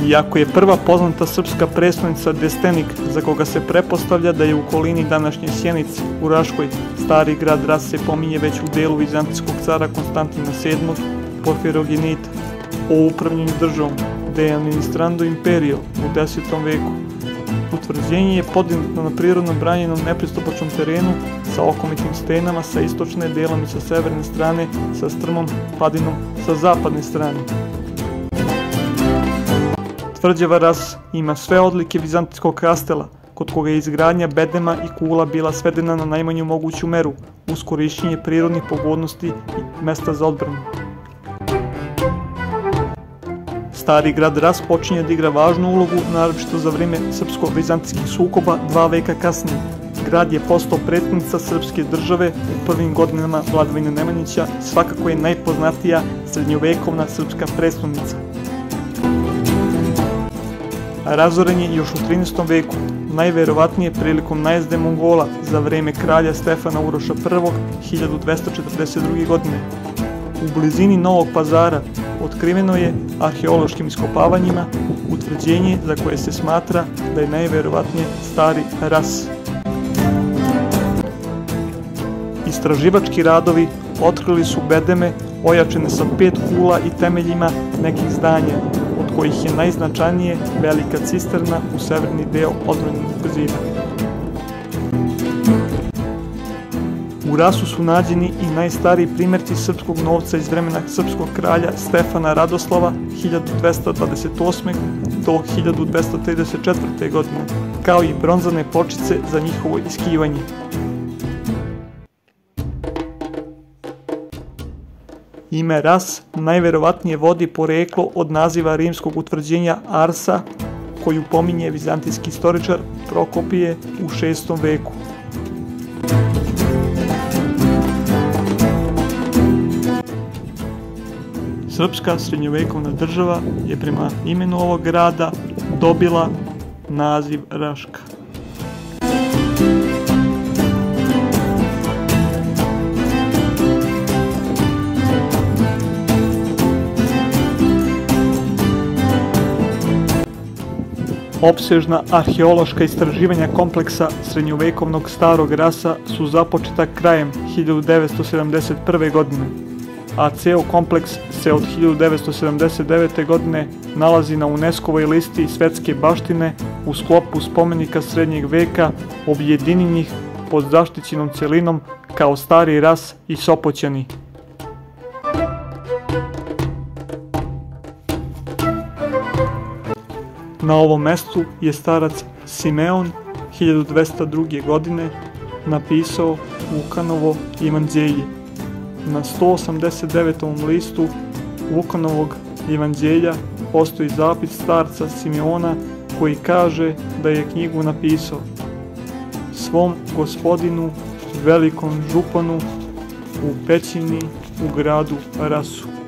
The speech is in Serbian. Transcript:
Iako je prva poznata srpska prestonica Destenik, za koga se pretpostavlja da je u okolini današnje Sjenice u Raškoj, stari grad Ras se pominje već u delu vizantijskog cara Konstantina VII Porfirogenita o upravljanju državom De Administrando Imperio u 10. veku. Utvrđenje je podignuto na prirodno branjenom nepristupačnom terenu sa okomitim stenama sa istočne, delom i sa severne strane, sa strmom padinom sa zapadne strane. Tvrđava Ras ima sve odlike vizantijskog kastela, kod koga je izgradnja bedema i kula bila svedena na najmanju moguću meru, uz korišćenje prirodnih pogodnosti i mesta za odbranu. Stari grad Ras počinje da igra važnu ulogu, naročito za vreme srpsko-vizantijskih sukoba 2 veka kasnije. Grad je postao prethodnica srpske države u prvim godinama vladavine Nemanjića, svakako je najpoznatija srednjovekovna srpska prestonica. Razoren je još u 13. veku, najverovatnije prilikom najezde Mongola za vreme kralja Stefana Uroša I 1242. godine. U blizini Novog Pazara otkriveno je arheološkim iskopavanjima utvrđenje za koje se smatra da je najverovatnije stari Ras. Istraživački radovi otkrili su bedeme ojačene sa 5 kula i temeljima nekih zdanja, od kojih je najznačajnije velika cisterna u severni deo odbranjenog zida. U Rasu su nađeni i najstariji primjerci srpskog novca iz vremena srpskog kralja Stefana Radoslava 1228. do 1234. godine, kao i bronzane pločice za njihovo iskivanje. Ime Ras najverovatnije vodi poreklo od naziva rimskog utvrđenja Arsa, koju pominje vizantijski istoričar Prokopije u 6. veku. Srpska srednjovekovna država je prema imenu ovog grada dobila naziv Raška. Opsežna arheološka istraživanja kompleksa srednjovekovnog starog Rasa su započeta krajem 1971. godine, a ceo kompleks se od 1979. godine nalazi na UNESCO-voj listi svetske baštine u sklopu spomenika srednjeg veka objedinjenih pod zaštićenom celinom kao Stari Ras i Sopoćani. Na ovom mestu je starac Simeon 1202. godine napisao Vukanovo Evanđelje. Na 189. listu Vukanovog Evanđelja postoji zapis starca Simeona koji kaže da je knjigu napisao svom gospodinu, velikom županu u pećini u gradu Rasu.